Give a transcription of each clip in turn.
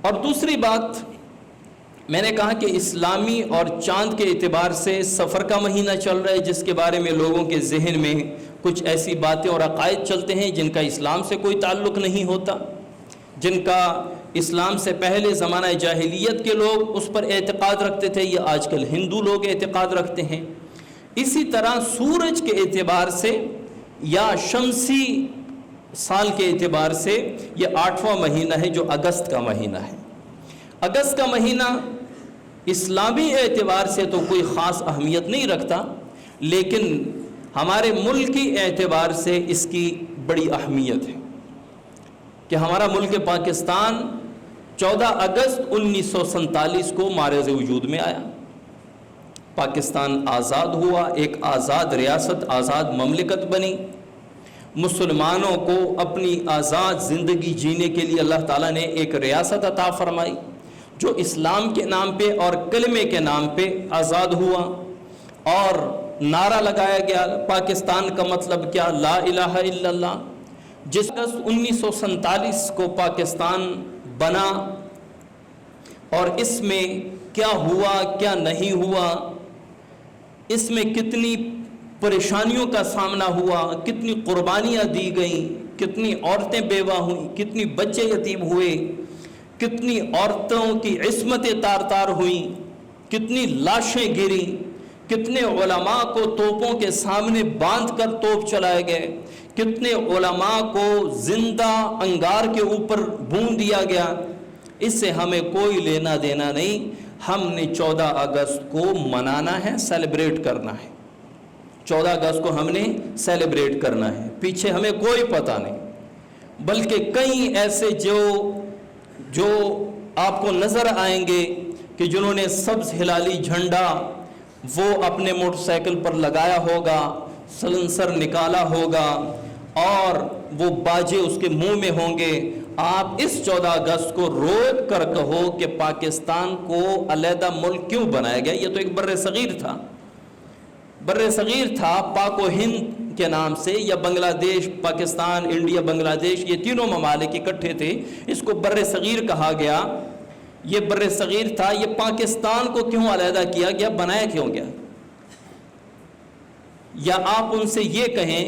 اور دوسری بات میں نے کہا کہ اسلامی اور چاند کے اعتبار سے سفر کا مہینہ چل رہا ہے، جس کے بارے میں لوگوں کے ذہن میں کچھ ایسی باتیں اور عقائد چلتے ہیں جن کا اسلام سے کوئی تعلق نہیں ہوتا، جن کا اسلام سے پہلے زمانہ جاہلیت کے لوگ اس پر اعتقاد رکھتے تھے، یہ آج کل ہندو لوگ اعتقاد رکھتے ہیں۔ اسی طرح سورج کے اعتبار سے یا شمسی سال کے اعتبار سے یہ 8واں مہینہ ہے جو اگست کا مہینہ ہے۔ اگست کا مہینہ اسلامی اعتبار سے تو کوئی خاص اہمیت نہیں رکھتا، لیکن ہمارے ملکی اعتبار سے اس کی بڑی اہمیت ہے کہ ہمارا ملک پاکستان 14 اگست 1947 کو معرض وجود میں آیا۔ پاکستان آزاد ہوا، ایک آزاد ریاست، آزاد مملکت بنی۔ مسلمانوں کو اپنی آزاد زندگی جینے کے لیے اللہ تعالیٰ نے ایک ریاست عطا فرمائی جو اسلام کے نام پہ اور کلمے کے نام پہ آزاد ہوا، اور نعرہ لگایا گیا پاکستان کا مطلب کیا؟ لا الہ الا اللہ۔ جس 1947 کو پاکستان بنا اور اس میں کیا ہوا کیا نہیں ہوا، اس میں کتنی پریشانیوں کا سامنا ہوا، کتنی قربانیاں دی گئیں، کتنی عورتیں بیوہ ہوئیں، کتنی بچے یتیم ہوئے، کتنی عورتوں کی عصمتیں تار تار ہوئیں، کتنی لاشیں گریں، کتنے علماء کو توپوں کے سامنے باندھ کر توپ چلائے گئے، کتنے علماء کو زندہ انگار کے اوپر بھون دیا گیا۔ اس سے ہمیں کوئی لینا دینا نہیں، ہم نے 14 اگست کو منانا ہے، سیلیبریٹ کرنا ہے۔ 14 اگست کو ہم نے سیلیبریٹ کرنا ہے، پیچھے ہمیں کوئی پتہ نہیں، بلکہ کئی ایسے جو آپ کو نظر آئیں گے کہ جنہوں نے سبز ہلالی جھنڈا وہ اپنے موٹر سائیکل پر لگایا ہوگا، سلنسر نکالا ہوگا اور وہ باجے اس کے منہ میں ہوں گے۔ آپ اس 14 اگست کو روک کر کہو کہ پاکستان کو علیحدہ ملک کیوں بنایا گیا؟ یہ تو ایک بر صغیر تھا، بر صغیر تھا، پاک و ہند کے نام سے، یا بنگلہ دیش، پاکستان، انڈیا، بنگلہ دیش، یہ تینوں ممالک اکٹھے تھے، اس کو بر صغیر کہا گیا۔ یہ بر صغیر تھا، یہ پاکستان کو کیوں علیحدہ کیا گیا، بنایا کیوں گیا؟ یا آپ ان سے یہ کہیں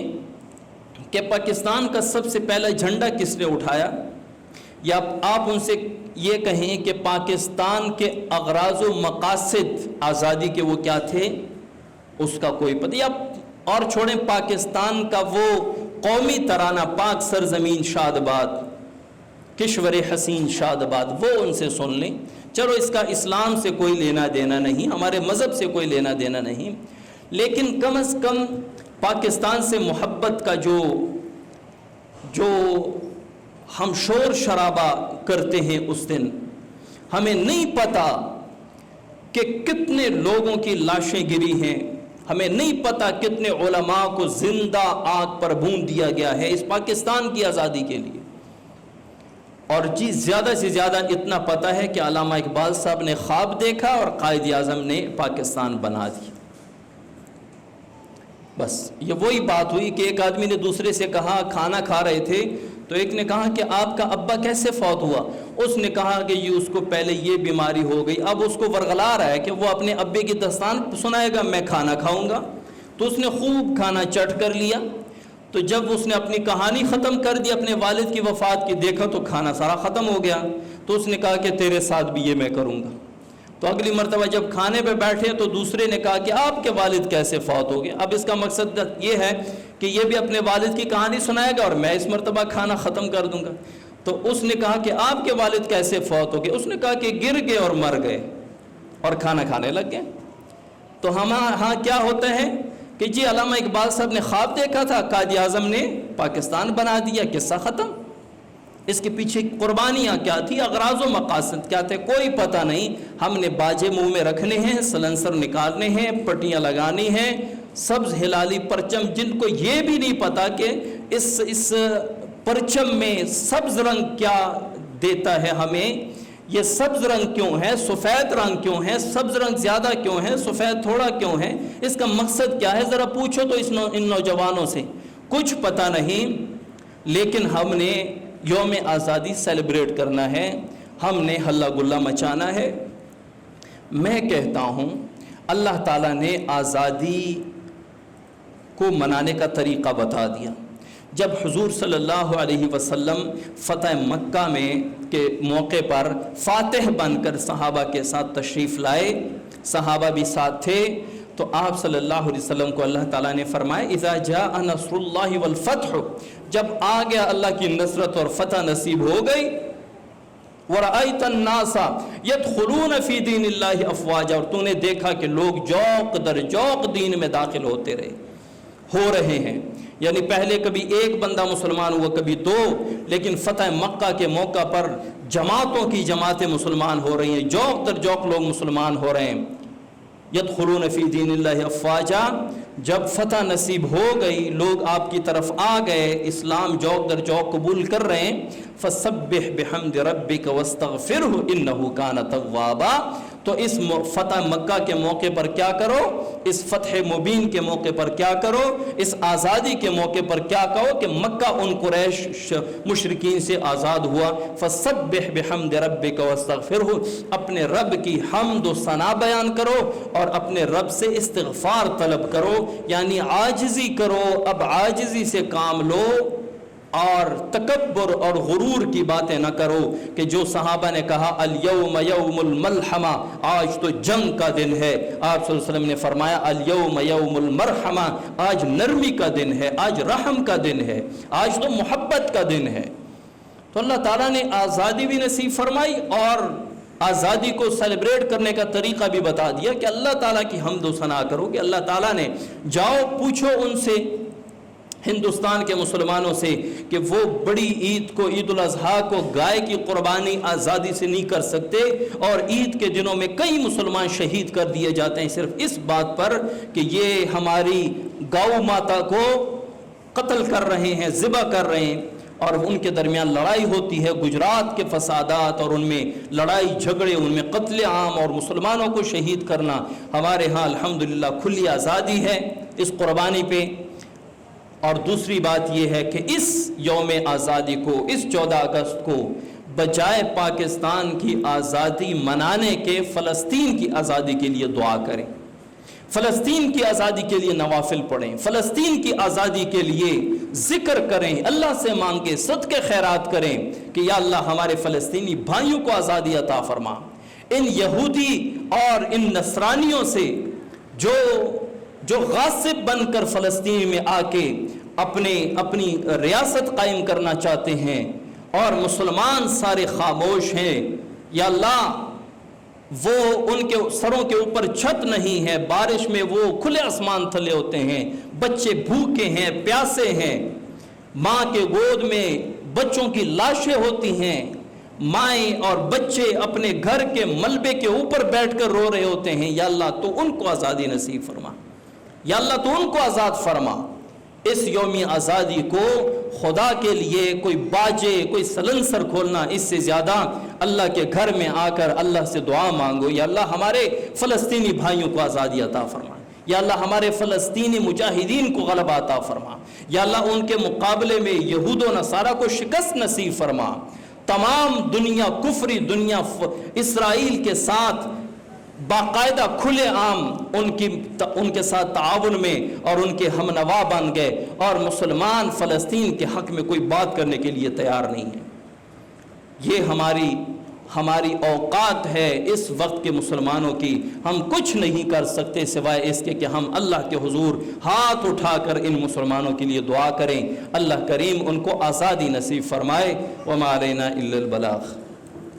کہ پاکستان کا سب سے پہلا جھنڈا کس نے اٹھایا، یا آپ ان سے یہ کہیں کہ پاکستان کے اغراض و مقاصد آزادی کے وہ کیا تھے، اس کا کوئی پتہ، یا اور چھوڑیں پاکستان کا وہ قومی ترانہ پاک سرزمین شاد باد، کشور حسین شاد باد، وہ ان سے سن لیں۔ چلو اس کا اسلام سے کوئی لینا دینا نہیں، ہمارے مذہب سے کوئی لینا دینا نہیں، لیکن کم از کم پاکستان سے محبت کا جو ہم شور شرابہ کرتے ہیں اس دن، ہمیں نہیں پتہ کہ کتنے لوگوں کی لاشیں گری ہیں، ہمیں نہیں پتہ کتنے علماء کو زندہ آگ پر بھون دیا گیا ہے اس پاکستان کی آزادی کے لیے۔ اور جی زیادہ سے زیادہ اتنا پتہ ہے کہ علامہ اقبال صاحب نے خواب دیکھا اور قائد اعظم نے پاکستان بنا دیا۔ بس یہ وہی بات ہوئی کہ ایک آدمی نے دوسرے سے کہا، کھانا کھا رہے تھے تو ایک نے کہا کہ آپ کا ابا کیسے فوت ہوا؟ اس نے کہا کہ یہ اس کو پہلے یہ بیماری ہو گئی، اب اس کو ورغلا رہا ہے کہ وہ اپنے ابے کی داستان سنائے گا، میں کھانا کھاؤں گا۔ تو اس نے خوب کھانا چٹ کر لیا، تو جب اس نے اپنی کہانی ختم کر دی اپنے والد کی وفات کی، دیکھا تو کھانا سارا ختم ہو گیا، تو اس نے کہا کہ تیرے ساتھ بھی یہ میں کروں گا۔ تو اگلی مرتبہ جب کھانے پہ بیٹھے تو دوسرے نے کہا کہ آپ کے والد کیسے فوت ہو گئے؟ اب اس کا مقصد یہ ہے کہ یہ بھی اپنے والد کی کہانی سنائے گا اور میں اس مرتبہ کھانا ختم کر دوں گا۔ تو اس نے کہا کہ آپ کے والد کیسے فوت ہو گئے؟ اس نے کہا کہ گر گئے اور مر گئے اور کھانا کھانے لگ گئے۔ تو ہاں کیا ہوتا ہے کہ جی علامہ اقبال صاحب نے خواب دیکھا تھا، قائد اعظم نے پاکستان بنا دیا، قصہ ختم۔ اس کے پیچھے قربانیاں کیا تھی، اغراض و مقاصد کیا تھے، کوئی پتہ نہیں۔ ہم نے باجے منہ میں رکھنے ہیں، سلنسر نکالنے ہیں، پٹیاں لگانی ہیں، سبز ہلالی پرچم، جن کو یہ بھی نہیں پتا کہ اس پرچم میں سبز رنگ کیا دیتا ہے ہمیں، یہ سبز رنگ کیوں ہے، سفید رنگ کیوں ہے، سبز رنگ زیادہ کیوں ہے، سفید تھوڑا کیوں ہے، اس کا مقصد کیا ہے، ذرا پوچھو تو ان نوجوانوں سے، کچھ پتہ نہیں۔ لیکن ہم نے یوم آزادی سیلیبریٹ کرنا ہے، ہم نے ہلا گلا مچانا ہے؟ میں کہتا ہوں اللہ تعالیٰ نے آزادی کو منانے کا طریقہ بتا دیا۔ جب حضور صلی اللہ علیہ وسلم فتح مکہ میں کے موقع پر فاتح بن کر صحابہ کے ساتھ تشریف لائے، صحابہ بھی ساتھ تھے، تو آپ صلی اللہ علیہ وسلم کو اللہ تعالیٰ نے فرمایا اذا جاء نصر اللہ والفتح، جب آ گیا اللہ کی نصرت اور فتح نصیب ہو گئی، وَرَأَيْتَ النَّاسَ يَدْخُلُونَ فِي دِينِ اللَّهِ أَفْوَاجًا، اور تو نے دیکھا کہ لوگ جوق در جوق دین میں داخل ہوتے ہو رہے ہیں۔ یعنی پہلے کبھی ایک بندہ مسلمان ہوا، کبھی دو، لیکن فتح مکہ کے موقع پر جماعتوں کی جماعتیں مسلمان ہو رہی ہیں، جوق در جوق لوگ مسلمان ہو رہے ہیں۔ یدخلون فی دین اللہ افواجا، جب فتح نصیب ہو گئی، لوگ آپ کی طرف آ گئے، اسلام جوق در جوق قبول کر رہے ہیں، فسبح بحمد ربک واستغفرہ انہ کان توابا، تو اس فتح مکہ کے موقع پر کیا کرو، اس فتح مبین کے موقع پر کیا کرو، اس آزادی کے موقع پر کیا کہو کہ مکہ ان قریش مشرکین سے آزاد ہوا، فسبح بحمد ربک واستغفرہ، اپنے رب کی حمد و ثنا بیان کرو اور اپنے رب سے استغفار طلب کرو، یعنی عاجزی کرو، اب عاجزی سے کام لو اور تکبر اور غرور کی باتیں نہ کرو کہ جو صحابہ نے کہا الیوم یوم الملحمہ، آج تو جنگ کا دن ہے، آپ صلی اللہ علیہ وسلم نے فرمایا الیوم یوم المرحمہ، آج نرمی کا دن ہے، آج رحم کا دن ہے، آج تو محبت کا دن ہے۔ تو اللہ تعالیٰ نے آزادی بھی نصیب فرمائی اور آزادی کو سیلیبریٹ کرنے کا طریقہ بھی بتا دیا کہ اللہ تعالیٰ کی حمد و ثنا کرو، کہ اللہ تعالیٰ نے جاؤ پوچھو ان سے، ہندوستان کے مسلمانوں سے، کہ وہ بڑی عید کو، عید الاضحیٰ کو گائے کی قربانی آزادی سے نہیں کر سکتے، اور عید کے دنوں میں کئی مسلمان شہید کر دیے جاتے ہیں صرف اس بات پر کہ یہ ہماری گاؤں ماتا کو قتل کر رہے ہیں، ذبح کر رہے ہیں، اور ان کے درمیان لڑائی ہوتی ہے، گجرات کے فسادات اور ان میں لڑائی جھگڑے، ان میں قتل عام اور مسلمانوں کو شہید کرنا۔ ہمارے ہاں الحمدللہ کھلی آزادی ہے اس قربانی پہ۔ اور دوسری بات یہ ہے کہ اس یوم آزادی کو، اس 14 اگست کو، بجائے پاکستان کی آزادی منانے کے فلسطین کی آزادی کے لیے دعا کریں، فلسطین کی آزادی کے لیے نوافل پڑھیں، فلسطین کی آزادی کے لیے ذکر کریں، اللہ سے مانگیں، صدقے خیرات کریں کہ یا اللہ ہمارے فلسطینی بھائیوں کو آزادی عطا فرما، ان یہودی اور ان نصرانیوں سے جو غاصب بن کر فلسطین میں آ کے اپنی ریاست قائم کرنا چاہتے ہیں اور مسلمان سارے خاموش ہیں، یا اللہ وہ ان کے سروں کے اوپر چھت نہیں ہے، بارش میں وہ کھلے آسمان تھلے ہوتے ہیں، بچے بھوکے ہیں، پیاسے ہیں، ماں کے گود میں بچوں کی لاشیں ہوتی ہیں، مائیں اور بچے اپنے گھر کے ملبے کے اوپر بیٹھ کر رو رہے ہوتے ہیں، یا اللہ تو ان کو آزادی نصیب فرما، یا اللہ تو ان کو آزاد فرما۔ اس یوم آزادی کو خدا کے لیے کوئی باجے، کوئی سلنسر کھولنا، اس سے زیادہ اللہ کے گھر میں آ کر اللہ سے دعا مانگو، یا اللہ ہمارے فلسطینی بھائیوں کو آزادی عطا فرما، یا اللہ ہمارے فلسطینی مجاہدین کو غلبہ عطا فرما، یا اللہ ان کے مقابلے میں یہود و نصارہ کو شکست نصیب فرما، تمام دنیا کفری دنیا اسرائیل کے ساتھ باقاعدہ کھلے عام ان کے ساتھ تعاون میں اور ان کے ہم نوا بن گئے، اور مسلمان فلسطین کے حق میں کوئی بات کرنے کے لیے تیار نہیں ہے۔ یہ ہماری اوقات ہے اس وقت کے مسلمانوں کی، ہم کچھ نہیں کر سکتے سوائے اس کے کہ ہم اللہ کے حضور ہاتھ اٹھا کر ان مسلمانوں کے لیے دعا کریں، اللہ کریم ان کو آزادی نصیب فرمائے۔ وما علینا الا البلاغ۔